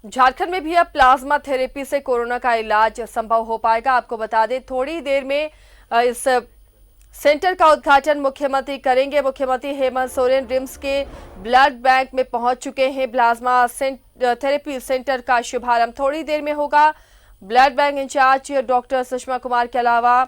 झारखंड में भी अब प्लाज्मा थेरेपी से कोरोना का इलाज संभव हो पाएगा। आपको बता दें, थोड़ी देर में इस सेंटर का उद्घाटन मुख्यमंत्री करेंगे। मुख्यमंत्री हेमंत सोरेन रिम्स के ब्लड बैंक में पहुंच चुके हैं। प्लाज्मा थेरेपी सेंटर का शुभारंभ थोड़ी देर में होगा। Blood bank incharge doctor Sushma Kumar के अलावा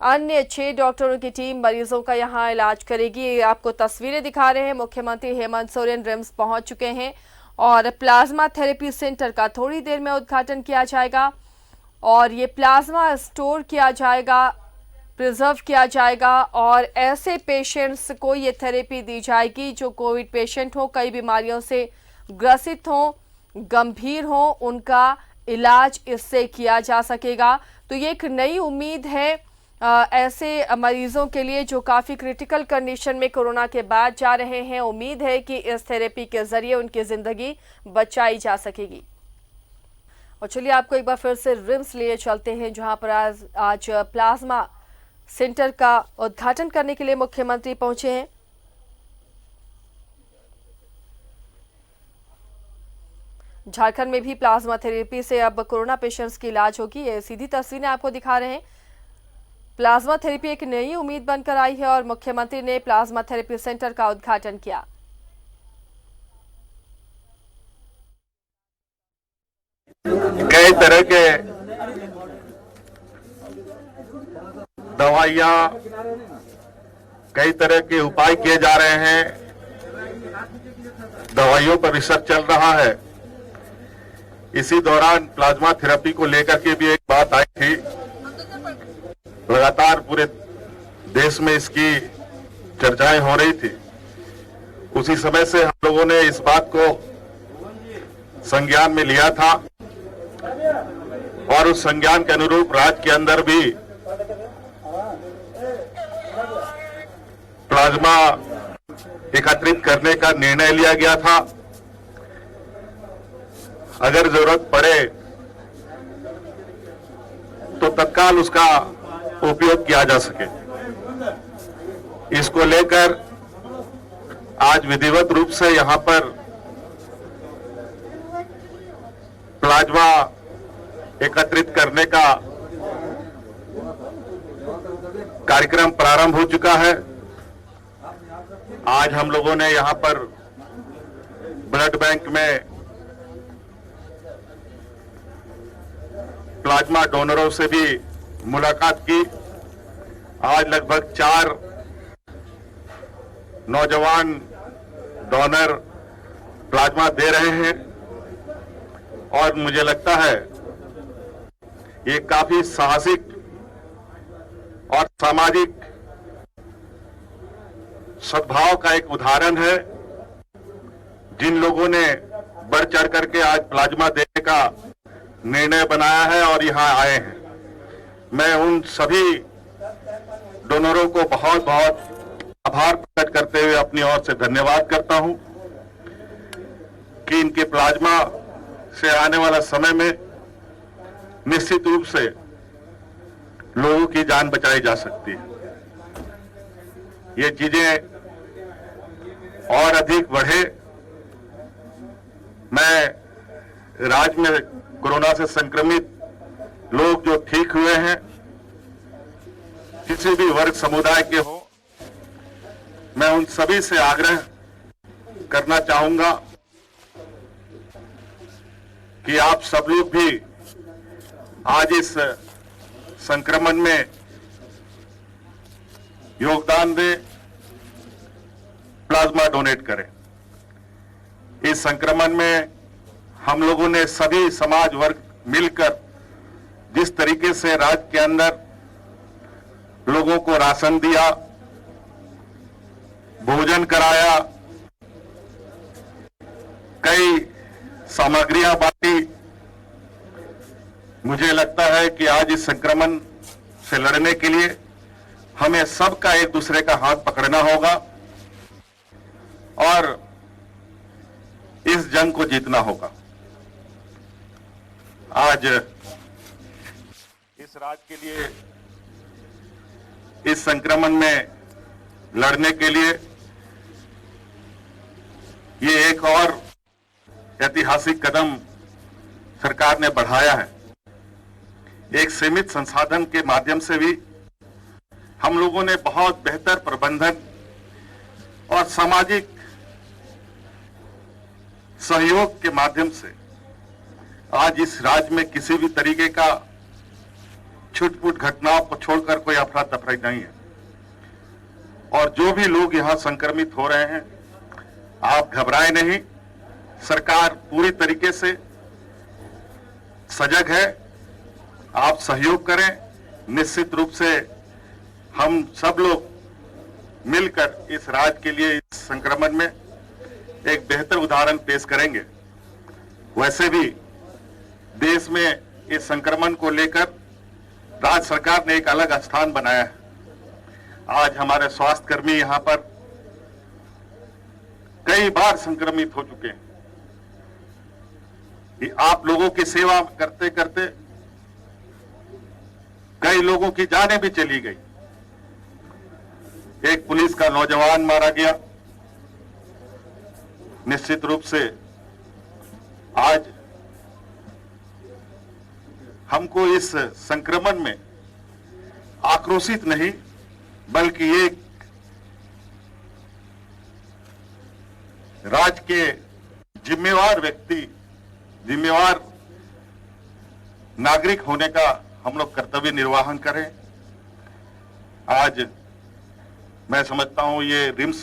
अन्य 6 डॉक्टरों की टीम मरीजों का यहां इलाज करेगी। आपको तस्वीरें दिखा रहे हैं। मुख्यमंत्री हेमंत सोरेन रिम्स पहुंच चुके हैं और प्लाज्मा थेरेपी सेंटर का थोड़ी देर में उद्घाटन किया जाएगा और ये प्लाज्मा स्टोर किया जाएगा, प्रिजर्व किया जाएगा और ऐसे पेशेंट्स को ये थेरेपी दी जाएगी जो कोविड पेशेंट हो, कई बीमारियों से ग्रसित हो, गंभीर हो, उनका इलाज इससे किया जा सकेगा। तो ये एक नई उम्मीद है ऐसे मरीजों के लिए जो काफ़ी क्रिटिकल कंडीशन में कोरोना के बाद जा रहे हैं। उम्मीद है कि इस थेरेपी के जरिए उनकी ज़िंदगी बचाई जा सकेगी। और चलिए आपको एक बार फिर से रिम्स लिए चलते हैं, जहां पर आज प्लाज्मा सेंटर का उद्घाटन करने के लिए मुख्यमंत्री पहुंचे हैं। झारखंड में भी प्लाज्मा थेरेपी से अब कोरोना पेशेंट्स की इलाज होगी। ये सीधी तस्वीरें आपको दिखा रहे हैं। प्लाज्मा थेरेपी एक नई उम्मीद बनकर आई है और मुख्यमंत्री ने प्लाज्मा थेरेपी सेंटर का उद्घाटन किया। कई तरह के दवाइयां, कई तरह के उपाय किए जा रहे हैं। दवाइयों पर रिसर्च चल रहा है। इसी दौरान प्लाज्मा थेरेपी को लेकर के भी एक बात आई थी। लगातार पूरे देश में इसकी चर्चाएं हो रही थी। उसी समय से हम लोगों ने इस बात को संज्ञान में लिया था और उस संज्ञान के अनुरूप राज्य के अंदर भी प्लाज्मा एकत्रित करने का निर्णय लिया गया था। अगर जरूरत पड़े तो तत्काल उसका उपयोग किया जा सके, इसको लेकर आज विधिवत रूप से यहां पर प्लाज्मा एकत्रित करने का कार्यक्रम प्रारंभ हो चुका है। आज हम लोगों ने यहां पर ब्लड बैंक में प्लाज्मा डोनरों से भी मुलाकात की। आज लगभग 4 नौजवान डोनर प्लाज्मा दे रहे हैं और मुझे लगता है ये काफी साहसिक और सामाजिक सद्भाव का एक उदाहरण है। जिन लोगों ने बढ़ चढ़ करके आज प्लाज्मा देने का निर्णय बनाया है और यहां आए हैं, मैं उन सभी डोनरों को बहुत बहुत आभार प्रकट करते हुए अपनी ओर से धन्यवाद करता हूं कि इनके प्लाज्मा से आने वाला समय में निश्चित रूप से लोगों की जान बचाई जा सकती है। ये चीजें और अधिक बढ़े। मैं राज्य में कोरोना से संक्रमित लोग जो ठीक हुए हैं, किसी भी वर्ग समुदाय के हो, मैं उन सभी से आग्रह करना चाहूंगा कि आप सब लोग भी आज इस संक्रमण में योगदान दें, प्लाज्मा डोनेट करें। इस संक्रमण में हम लोगों ने सभी समाज वर्ग मिलकर जिस तरीके से राज्य के अंदर लोगों को राशन दिया, भोजन कराया, कई सामग्रियां बांटी, मुझे लगता है कि आज इस संक्रमण से लड़ने के लिए हमें सबका एक दूसरे का हाथ पकड़ना होगा और इस जंग को जीतना होगा। आज इस राज्य के लिए, इस संक्रमण में लड़ने के लिए ये एक और ऐतिहासिक कदम सरकार ने बढ़ाया है। एक सीमित संसाधन के माध्यम से भी हम लोगों ने बहुत बेहतर प्रबंधन और सामाजिक सहयोग के माध्यम से आज इस राज्य में किसी भी तरीके का छुटपुट घटनाओं को छोड़कर कोई अफरा तफरी नहीं है। और जो भी लोग यहां संक्रमित हो रहे हैं, आप घबराएं नहीं। सरकार पूरी तरीके से सजग है। आप सहयोग करें। निश्चित रूप से हम सब लोग मिलकर इस राज्य के लिए इस संक्रमण में एक बेहतर उदाहरण पेश करेंगे। वैसे भी देश में इस संक्रमण को लेकर राज्य सरकार ने एक अलग स्थान बनाया है। आज हमारे स्वास्थ्य कर्मी यहां पर कई बार संक्रमित हो चुके हैं। कि आप लोगों की सेवा करते करते कई लोगों की जानें भी चली गई। एक पुलिस का नौजवान मारा गया। निश्चित रूप से आज हमको इस संक्रमण में आक्रोशित नहीं, बल्कि एक राज्य के जिम्मेवार व्यक्ति, जिम्मेवार नागरिक होने का हम लोग कर्तव्य निर्वाहन करें। आज मैं समझता हूं ये रिम्स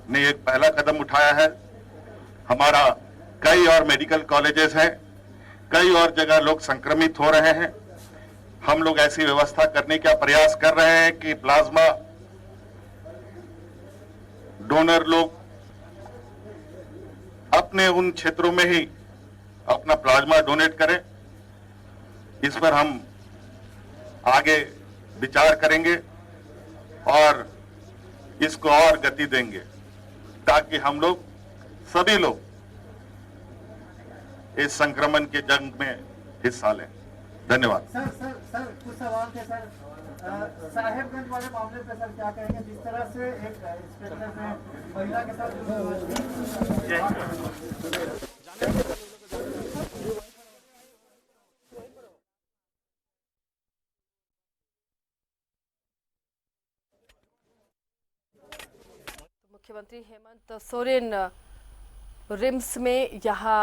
ने एक पहला कदम उठाया है। हमारा कई और मेडिकल कॉलेजेस हैं, कई और जगह लोग संक्रमित हो रहे हैं। हम लोग ऐसी व्यवस्था करने का प्रयास कर रहे हैं कि प्लाज्मा डोनर लोग अपने उन क्षेत्रों में ही अपना प्लाज्मा डोनेट करें। इस पर हम आगे विचार करेंगे और इसको और गति देंगे ताकि हम लोग सभी लोग इस संक्रमण के जंग में हिस्सा लें। धन्यवाद। सर कुछ सवाल थे सर। साहेबगंज वाले मामले पे सर क्या कहेंगे? जिस तरह से एक इंस्पेक्टर ने महिला के साथ मुख्यमंत्री हेमंत सोरेन रिम्स में यहाँ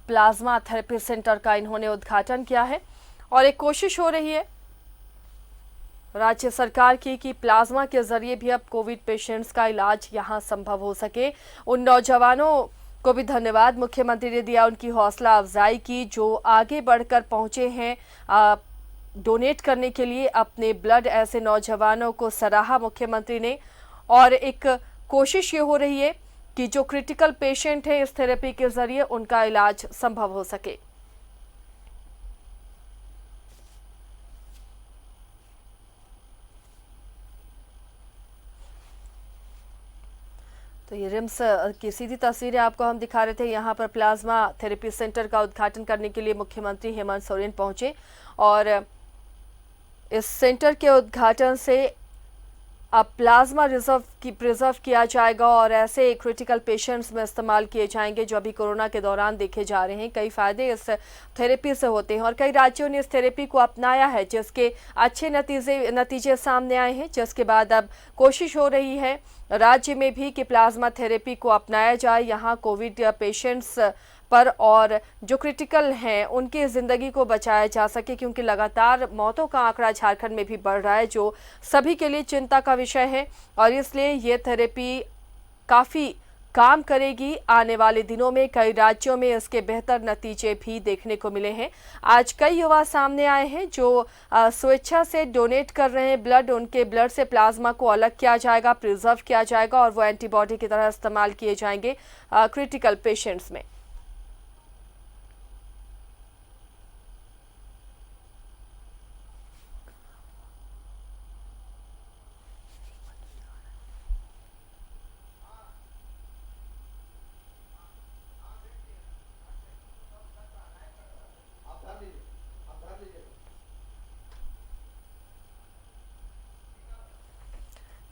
प्लाज्मा थेरेपी सेंटर का इन्होंने उद्घाटन किया है और एक कोशिश हो रही है राज्य सरकार की कि प्लाज्मा के जरिए भी अब कोविड पेशेंट्स का इलाज यहां संभव हो सके। उन नौजवानों को भी धन्यवाद मुख्यमंत्री ने दिया, उनकी हौसला अफजाई की जो आगे बढ़कर पहुंचे हैं डोनेट करने के लिए अपने ब्लड। ऐसे नौजवानों को सराहा मुख्यमंत्री ने और एक कोशिश ये हो रही है कि जो क्रिटिकल पेशेंट है इस थेरेपी के जरिए उनका इलाज संभव हो सके। तो ये रिम्स की सीधी तस्वीरें आपको हम दिखा रहे थे। यहाँ पर प्लाज्मा थेरेपी सेंटर का उद्घाटन करने के लिए मुख्यमंत्री हेमंत सोरेन पहुंचे और इस सेंटर के उद्घाटन से अब प्लाज्मा प्रिजर्व किया जाएगा और ऐसे क्रिटिकल पेशेंट्स में इस्तेमाल किए जाएंगे जो अभी कोरोना के दौरान देखे जा रहे हैं। कई फायदे इस थेरेपी से होते हैं और कई राज्यों ने इस थेरेपी को अपनाया है जिसके अच्छे नतीजे सामने आए हैं, जिसके बाद अब कोशिश हो रही है राज्य में भी कि प्लाज्मा थेरेपी को अपनाया जाए यहाँ कोविड पेशेंट्स पर और जो क्रिटिकल हैं उनकी ज़िंदगी को बचाया जा सके, क्योंकि लगातार मौतों का आंकड़ा झारखंड में भी बढ़ रहा है जो सभी के लिए चिंता का विषय है और इसलिए ये थेरेपी काफ़ी काम करेगी। आने वाले दिनों में कई राज्यों में इसके बेहतर नतीजे भी देखने को मिले हैं। आज कई युवा सामने आए हैं जो स्वेच्छा से डोनेट कर रहे हैं ब्लड। उनके ब्लड से प्लाज्मा को अलग किया जाएगा, प्रिजर्व किया जाएगा और वो एंटीबॉडी की तरह इस्तेमाल किए जाएंगे क्रिटिकल पेशेंट्स में।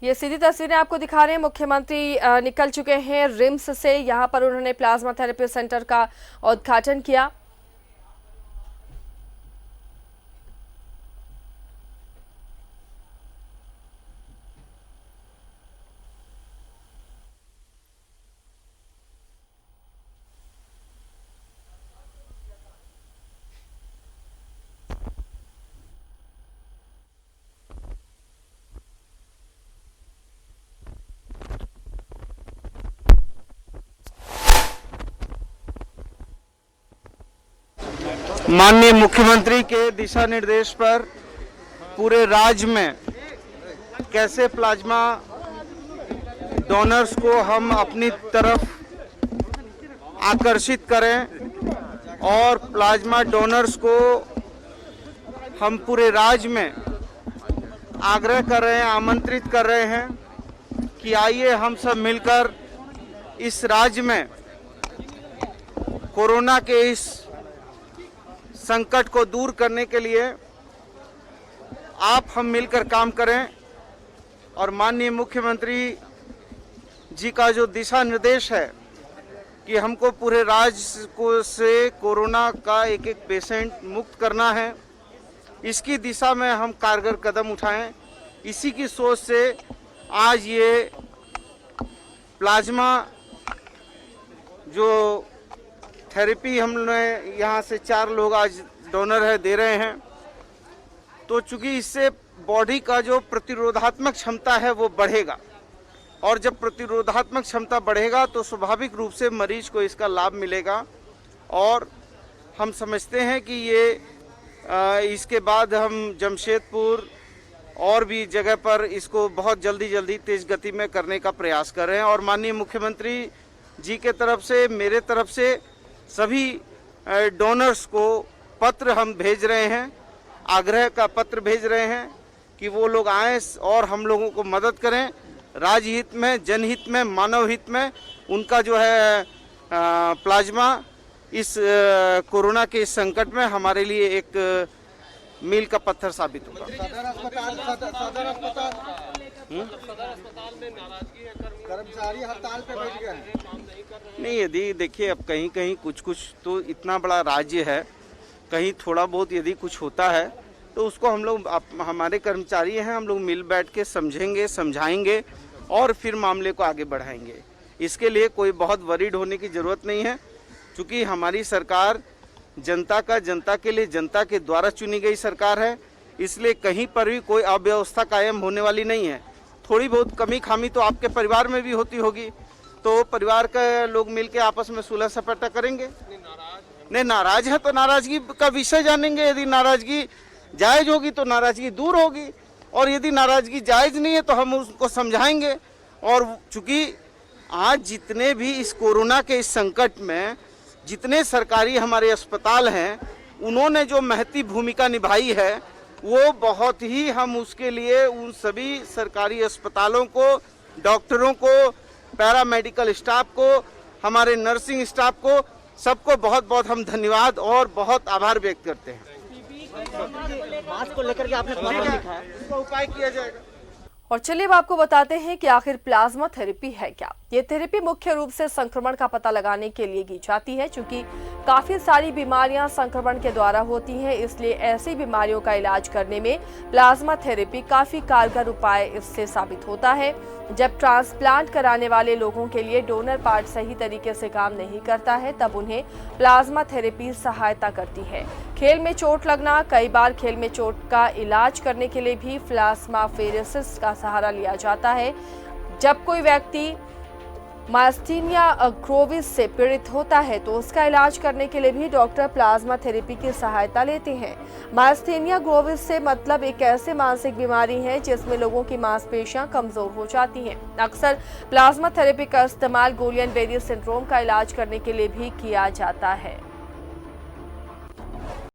ये सीधी तस्वीरें आपको दिखा रहे हैं। मुख्यमंत्री निकल चुके हैं रिम्स से। यहाँ पर उन्होंने प्लाज्मा थेरेपी सेंटर का उद्घाटन किया माननीय मुख्यमंत्री के दिशा निर्देश पर पूरे राज्य में कैसे प्लाज्मा डोनर्स को हम अपनी तरफ आकर्षित करें और प्लाज्मा डोनर्स को हम पूरे राज्य में आग्रह कर रहे हैं, आमंत्रित कर रहे हैं कि आइए हम सब मिलकर इस राज्य में कोरोना के इस संकट को दूर करने के लिए आप हम मिलकर काम करें और माननीय मुख्यमंत्री जी का जो दिशा निर्देश है कि हमको पूरे राज्य को से कोरोना का एक एक पेशेंट मुक्त करना है, इसकी दिशा में हम कारगर कदम उठाएं। इसी की सोच से आज ये प्लाज्मा जो थेरेपी हमने यहाँ से 4 लोग आज डोनर है दे रहे हैं, तो चूंकि इससे बॉडी का जो प्रतिरोधात्मक क्षमता है वो बढ़ेगा और जब प्रतिरोधात्मक क्षमता बढ़ेगा तो स्वाभाविक रूप से मरीज को इसका लाभ मिलेगा और हम समझते हैं कि ये इसके बाद हम जमशेदपुर और भी जगह पर इसको बहुत जल्दी तेज गति में करने का प्रयास कर रहे हैं और माननीय मुख्यमंत्री जी के तरफ से, मेरे तरफ से सभी डोनर्स को पत्र हम भेज रहे हैं, आग्रह का पत्र भेज रहे हैं कि वो लोग आएँ और हम लोगों को मदद करें। राज्य हित में, जनहित में, मानव हित में उनका जो है प्लाज्मा इस कोरोना के इस संकट में हमारे लिए एक मील का पत्थर साबित होगा। कर्मचारी हड़ताल पे बैठ गए हैं। नहीं, यदि देखिए अब कहीं कहीं कुछ तो इतना बड़ा राज्य है, कहीं थोड़ा बहुत यदि कुछ होता है तो उसको हम लोग हमारे कर्मचारी हैं, हम लोग मिल बैठ के समझेंगे, समझाएंगे और फिर मामले को आगे बढ़ाएंगे। इसके लिए कोई बहुत वरीड होने की ज़रूरत नहीं है, क्योंकि हमारी सरकार जनता के लिए, जनता के द्वारा चुनी गई सरकार है, इसलिए कहीं पर भी कोई अव्यवस्था कायम होने वाली नहीं है। थोड़ी बहुत कमी खामी तो आपके परिवार में भी होती होगी, तो परिवार के लोग मिलके आपस में सुलह सपाटा करेंगे। नहीं, नाराज है तो नाराजगी का विषय जानेंगे। यदि नाराजगी जायज होगी तो नाराजगी दूर होगी और यदि नाराजगी जायज नहीं है तो हम उसको समझाएंगे। और चूंकि आज जितने भी इस कोरोना के इस संकट में जितने सरकारी हमारे अस्पताल हैं, उन्होंने जो महती भूमिका निभाई है वो बहुत ही, हम उसके लिए उन सभी सरकारी अस्पतालों को, डॉक्टरों को, पैरामेडिकल स्टाफ को, हमारे नर्सिंग स्टाफ को, सबको बहुत बहुत हम धन्यवाद और बहुत आभार व्यक्त करते हैं। मास्क को लेकर के आपने प्रॉब्लम लिखा है, इसका उपाय किया जाएगा। और चलिए अब आपको बताते हैं कि आखिर प्लाज्मा थेरेपी है क्या। ये थेरेपी मुख्य रूप से संक्रमण का पता लगाने के लिए की जाती है, क्योंकि काफी सारी बीमारियां संक्रमण के द्वारा होती हैं, इसलिए ऐसी बीमारियों का इलाज करने में प्लाज्मा थेरेपी काफी कारगर उपाय इससे साबित होता है। जब ट्रांसप्लांट कराने वाले लोगों के लिए डोनर पार्ट सही तरीके से काम नहीं करता है, तब उन्हें प्लाज्मा थेरेपी सहायता करती है। खेल में चोट लगना, कई बार खेल में चोट का इलाज करने के लिए भी प्लाज्माफेरेसिस का सहारा लिया जाता है। जब कोई व्यक्ति मायस्थीनिया ग्रोविस से पीड़ित होता है तो उसका इलाज करने के लिए भी डॉक्टर प्लाज्मा थेरेपी की सहायता लेते हैं। मायस्थीनिया ग्रोविस से मतलब एक ऐसे मानसिक बीमारी है जिसमें लोगों की मांसपेशियां कमजोर हो जाती हैं। अक्सर प्लाज्मा थेरेपी का इस्तेमाल गुइलियन-बेरी सिंड्रोम का इलाज करने के लिए भी किया जाता है।